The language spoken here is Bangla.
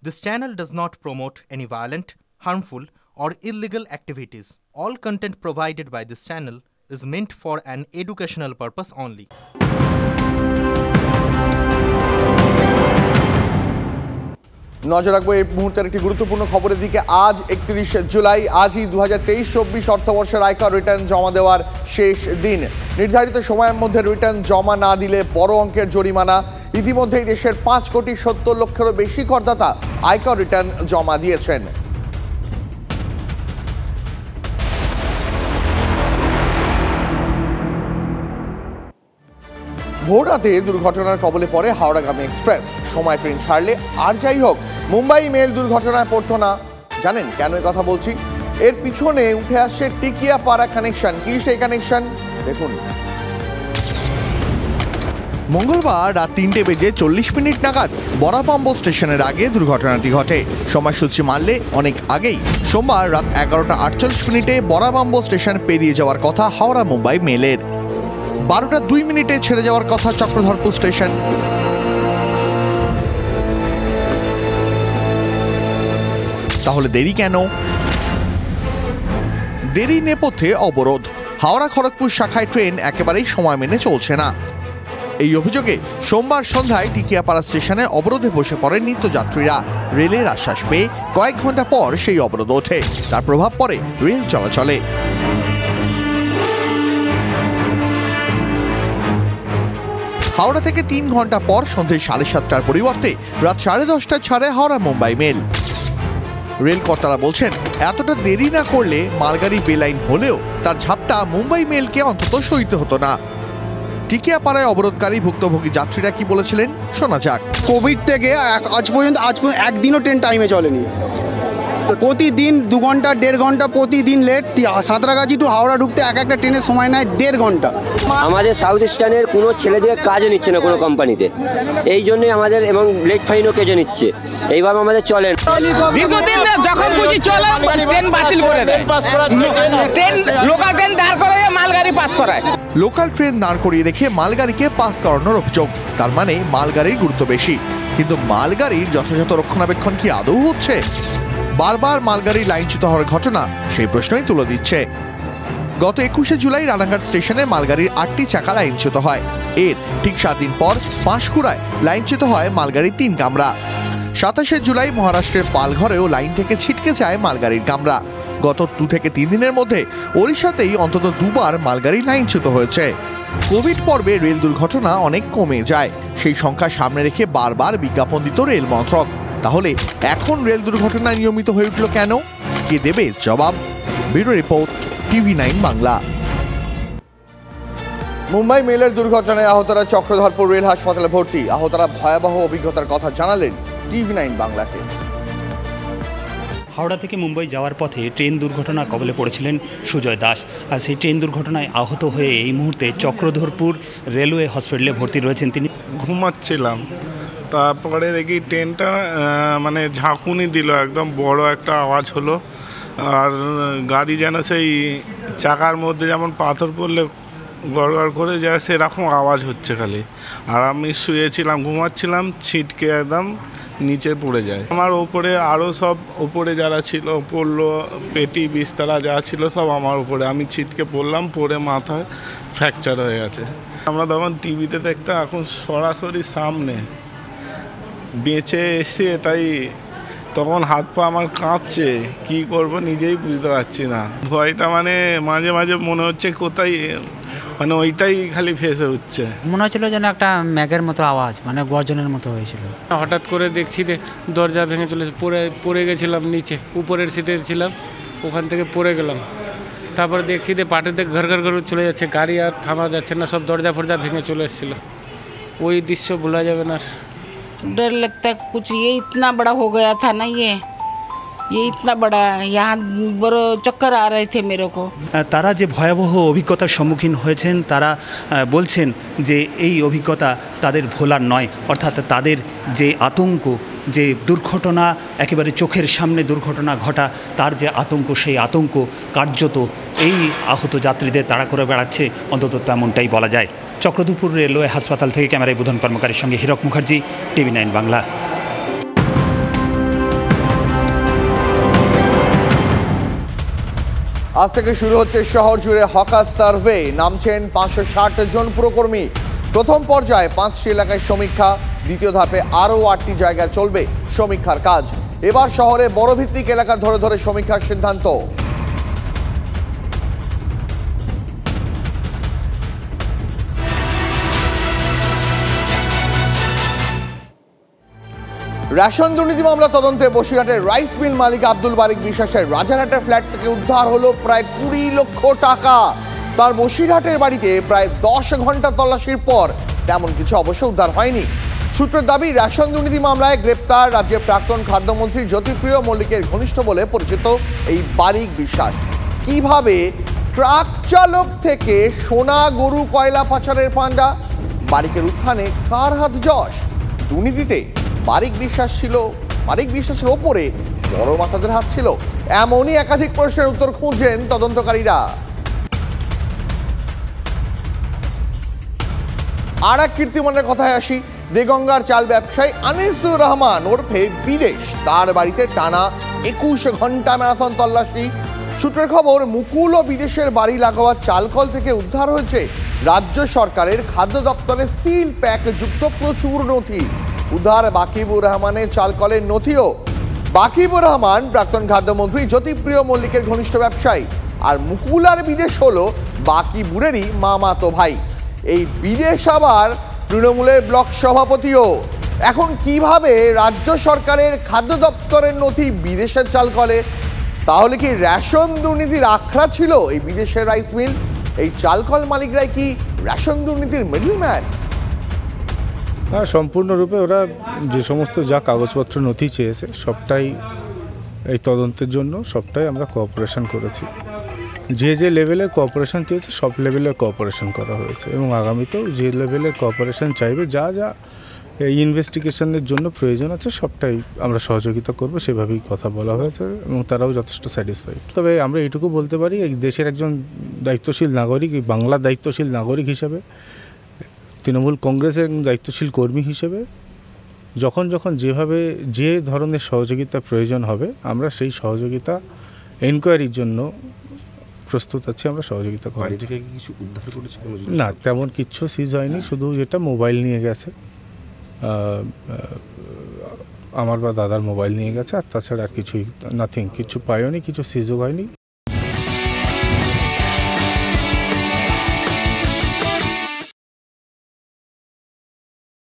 This channel does not promote any violent, harmful, or illegal activities. All content provided by this channel is meant for an educational purpose only. নজর রাখবো এই মুহূর্তের একটি গুরুত্বপূর্ণ খবরের দিকে। আজ 31 জুলাই, আজই 2023-24 অর্থবর্ষের আয়কর রিটার্ন জমা দেওয়ার শেষ দিন। নির্ধারিত সময়ের মধ্যে রিটার্ন জমা না দিলে বড় অঙ্কের জরিমানা। ইতিমধ্যেই দেশের 5,70 লক্ষেরও বেশি করদাতা আয়কর রিটার্ন জমা দিয়েছেন। ভোররাতে দুর্ঘটনার কবলে পড়ে হাওড়াগামী এক্সপ্রেস। সময় ট্রেন ছাড়লে আর যাই হোক মুম্বাই মেল দুর্ঘটনায় পড়তো না। জানেন কেন এই কথা বলছি? এর পিছনে উঠে আসছে টিকিয়াপাড়া কানেকশন। কি সেই কানেকশন দেখুন। মঙ্গলবার রাত 3:40 নাগাদ বরাপাম্বো স্টেশনের আগে দুর্ঘটনাটি ঘটে। সময়সূচি মানলে অনেক আগেই সোমবার রাত 11:48 বরাপাম্বো স্টেশন পেরিয়ে যাওয়ার কথা হাওড়া মুম্বাই মেলের। 12:02 ছেড়ে যাওয়ার কথা চক্রধরপুর স্টেশন। তাহলে দেরি কেন? দেরি নেপথ্যে অবরোধ। হাওড়া খড়গপুর শাখায় ট্রেন একেবারেই সময় মেনে চলছে না। এই অভিযোগে সোমবার সন্ধ্যায় টিকিয়াপাড়া স্টেশনে অবরোধে বসে পড়েন নিত্যযাত্রীরা। রেলের আশ্বাস পেয়ে কয়েক ঘন্টা পর সেই অবরোধ ওঠে। তার প্রভাব পড়ে রেল চলাচলে। হাওড়া থেকে 3 ঘন্টা পর সন্ধ্যে 7:30টার পরিবর্তে রাত 10:30টায় ছাড়ে হাওড়া মুম্বাই মেল। রেল কর্তারা বলছেন এতটা দেরি না করলে মালগাড়ি বেলাইন হলেও তার ঝাপটা মুম্বাই মেলকে অন্তত সইতে হতো না। টিকিয়াপাড়ায় অবরোধকারী ভুক্তভোগী যাত্রীরা কি বলেছিলেন শোনা যাক। কোভিড থেকে আজ পর্যন্ত একদিনও ট্রেন টাইমে চলেনি। প্রতিদিন 2 ঘন্টা 1.5 ঘন্টা প্রতিদিন লেট। সাঁতরাগাছি টু হাওড়া ঢুকতে একটা ট্রেনের সময় নেয় 1.5 ঘন্টা। আমাদের সাউথ ইস্টার্নের কোনো ছেলেদের কাজে নিচ্ছে না কোনো কোম্পানিতে, এই জন্যই আমাদের এবং লেট ফাইনও কেটে নিচ্ছে। এইভাবে আমাদের চলেন। দীর্ঘদিন যখন খুশি চলে ট্রেন বাতিল করে দেয়। ট্রেন লোকাল ট্রেন দাঁড় করায় মালগাড়ি পাস করায়। লোকাল ট্রেন দাঁড় করিয়ে রেখে মালগাড়িকে পাস করানোর অভিযোগ। তার মানে মালগাড়ির গুরুত্ব বেশি। কিন্তু মালগাড়ির যথাযথ রক্ষণাবেক্ষণ কি আদৌ হচ্ছে? বারবার মালগাড়ি লাইনচ্যুত হওয়ার ঘটনা সেই প্রশ্নই তুলে দিচ্ছে। গত 21 জুলাই রানাঘাট স্টেশনে মালগাড়ির 8টি চাকা লাইনচ্যুত হয়। এর ঠিক 7 দিন পর পাঁশকুড়ায় লাইনচ্যুত হয় মালগাড়ির 3 কামরা। 27 জুলাই মহারাষ্ট্রের পালঘরেও লাইন থেকে ছিটকে যায় মালগাড়ির কামরা। গত 2 থেকে 3 দিনের মধ্যে ওড়িশাতেই অন্তত 2বার মালগাড়ি লাইনচ্যুত হয়েছে। কোভিড পর্বে রেল দুর্ঘটনা অনেক কমে যায়। সেই সংখ্যা সামনে রেখে বারবার বিজ্ঞাপন দিত রেল মন্ত্রক। তাহলে এখন রেল দুর্ঘটনা নিয়মিত হয়ে উঠল কেন? কে দেবে জবাব? Bureau report, TV9 Bangla. Mumbai মেলের দুর্ঘটনায় আহতরা চক্রধরপুর রেল হাসপাতালে ভর্তি। আহতরা ভয়াবহ অভিজ্ঞতার কথা জানালেন TV9 বাংলাকে। হাওড়া থেকে মুম্বাই যাওয়ার পথে ট্রেন দুর্ঘটনা কবলে পড়েছিলেন সুজয় দাস। আর সেই ট্রেন দুর্ঘটনায় আহত হয়ে এই মুহূর্তে চক্রধরপুর রেলওয়ে হসপিটালে ভর্তি রয়েছেন তিনি। ঘুমাচ্ছিলাম, তারপরে দেখি ট্রেনটা মানে ঝাঁকুনি দিল, একদম বড় একটা আওয়াজ হলো। আর গাড়ি যেন সেই চাকার মধ্যে যেমন পাথর পড়লে গড়গড় করে যায় সেরকম আওয়াজ হচ্ছে খালি। আর আমি শুয়েছিলাম, ঘুমাচ্ছিলাম, ছিটকে একদম নিচে পড়ে যায়। আমার ওপরে আরও সব ওপরে যারা ছিল পড়লো, পেটি বিস্তারা যা ছিল সব আমার উপরে। আমি ছিটকে পড়লাম, পড়ে মাথায় ফ্র্যাকচার হয়ে গেছে। আমরা তখন টিভিতে দেখতাম, এখন সরাসরি সামনে বেঁচে এসে এটাই তখন হাত পা আমার কাঁপছে, কি করব নিজেই বুঝতে পারছি না। ভয়টা মানে মাঝে মাঝে মনে হচ্ছে কোথায়, মানে ওইটাই খালি ফেসে হচ্ছে। মনে হচ্ছিল যেন একটা ম্যাগের মতো আওয়াজ, মানে গর্জনের মতো হয়েছিল। হঠাৎ করে দেখছি দরজা ভেঙে চলেছে, পড়ে গেছিলাম নিচে, উপরের সিটে ছিলাম, ওখান থেকে পড়ে গেলাম। তারপরে দেখছি পাটিতে ঘর ঘর ঘর চলে যাচ্ছে, গাড়ি আর থামা যাচ্ছে না, সব দরজা ফরজা ভেঙে চলে এসেছিলো। ওই দৃশ্য ভোলা যাবে না। डर लगता है कुछ, ये इतना बड़ा हो गया था ना, ये इतना बड़ा, यहाँ बड़ो चक्कर आ रहे थे मेरे को। তারা যে ভয়াবহ অভিজ্ঞতার সম্মুখীন হয়েছেন তারা বলছেন যে এই অভিজ্ঞতা তাদের ভোলার নয়। অর্থাৎ তাদের যে আতঙ্ক, যে দুর্ঘটনা একেবারে চোখের সামনে দুর্ঘটনা ঘটা, তার যে আতঙ্ক, সেই আতঙ্ক কার্যত এই আহত যাত্রীদের তাড়া করে বেড়াচ্ছে, অন্তত তেমনটাই বলা যায়। চক্রধরপুর রেলওয়ে হাসপাতাল থেকে ক্যামেরায় বুধন কর্মকারীর সঙ্গে হীরক মুখার্জি, TV9 বাংলা। আজ থেকে শুরু হচ্ছে শহর জুড়ে হকার সার্ভে। নামছেন 560 জন পুরকর্মী। প্রথম পর্যায়ে 5টি এলাকায় সমীক্ষা, দ্বিতীয় ধাপে আরও 8টি জায়গায় চলবে সমীক্ষার কাজ। এবার শহরে বড় ভিত্তিক এলাকা ধরে ধরে সমীক্ষার সিদ্ধান্ত। রেশন দুর্নীতি মামলা তদন্তে বসিরহাটের রাইস মিল মালিক আব্দুল বারিক বিশ্বাসের রাজারহাটের ফ্ল্যাট থেকে উদ্ধার হলো প্রায় 20 লক্ষ টাকা। তার বসিরহাটের বাড়িতে প্রায় 10 ঘন্টা তল্লাশির পর তেমন কিছু অবশ্য উদ্ধার হয়নি। সূত্রের দাবি, রেশন দুর্নীতি মামলায় গ্রেপ্তার রাজ্যের প্রাক্তন খাদ্যমন্ত্রী জ্যোতিপ্রিয় মল্লিকের ঘনিষ্ঠ বলে পরিচিত এই বারিক বিশ্বাস কিভাবে ট্রাক চালক থেকে সোনা গরু কয়লা পাচারের পাণ্ডা? বারিকের উত্থানে কার হাত যশ? দুর্নীতিতে বারিক বিশ্বাসের ওপরে বড় মাথাদের হাত ছিল? এমনই একাধিক প্রশ্নের উত্তর খুঁজছেন তদন্তকারীরা। আর এক কীর্তিমানের কথায় আসি। দেগঙ্গার চাল ব্যবসায়ী আনিসুর রহমান ওরফে বিদেশ, তার বাড়িতে টানা 21 ঘন্টা ম্যারাথন তল্লাশি। সূত্রের খবর, মুকুল ও বিদেশের বাড়ি লাগোয়া চালকল থেকে উদ্ধার হয়েছে রাজ্য সরকারের খাদ্য দপ্তরের সিল প্যাক যুক্ত প্রচুর নথি। উদ্ধার বাকিবুর রহমানের চালকলের নথিও। বাকিবুর রহমান প্রাক্তন খাদ্যমন্ত্রী জ্যোতিপ্রিয় মল্লিকের ঘনিষ্ঠ ব্যবসায়ী, আর মুকুল আর বিদেশ হলো বাকিবুরেরই মামাতো ভাই। এই বিদেশ আবার তৃণমূলের ব্লক সভাপতিও। এখন কিভাবে রাজ্য সরকারের খাদ্য দপ্তরের নথি বিদেশের চালকলে? তাহলে কি রেশন দুর্নীতির আখড়া ছিল এই বিদেশের রাইস মিল? এই চালকল মালিকরাই কি রেশন দুর্নীতির মিডলম্যান? হ্যাঁ, সম্পূর্ণরূপে ওরা যে সমস্ত যা কাগজপত্র নথি চেয়েছে সবটাই এই তদন্তের জন্য সবটাই আমরা কোঅপারেশন করেছি। যে যে লেভেলের কোঅপারেশন চেয়েছে সব লেভেলের কোঅপারেশন করা হয়েছে, এবং আগামীতেও যে লেভেলের কোঅপারেশন চাইবে, যা যা এই ইনভেস্টিগেশনের জন্য প্রয়োজন আছে সবটাই আমরা সহযোগিতা করব, সেভাবেই কথা বলা হয়েছে এবং তারাও যথেষ্ট স্যাটিসফাইড। তবে আমরা এইটুকু বলতে পারি, এই দেশের একজন দায়িত্বশীল নাগরিক, বাংলার দায়িত্বশীল নাগরিক হিসেবে, তৃণমূল কংগ্রেসের দায়িত্বশীল কর্মী হিসেবে যখন যখন যেভাবে যে ধরনের সহযোগিতা প্রয়োজন হবে আমরা সেই সহযোগিতা এনকোয়ারির জন্য প্রস্তুত আছি। আমরা সহযোগিতা করি। কিছু উদ্ধার করেছে না, তেমন কিচ্ছু সিজ হয়নি, শুধু যেটা মোবাইল নিয়ে গেছে, আমার বা দাদার মোবাইল নিয়ে গেছে, আর তাছাড়া আর কিছুই নাথিং, কিছু পাইওনি, কিছু সিজও হয়নি।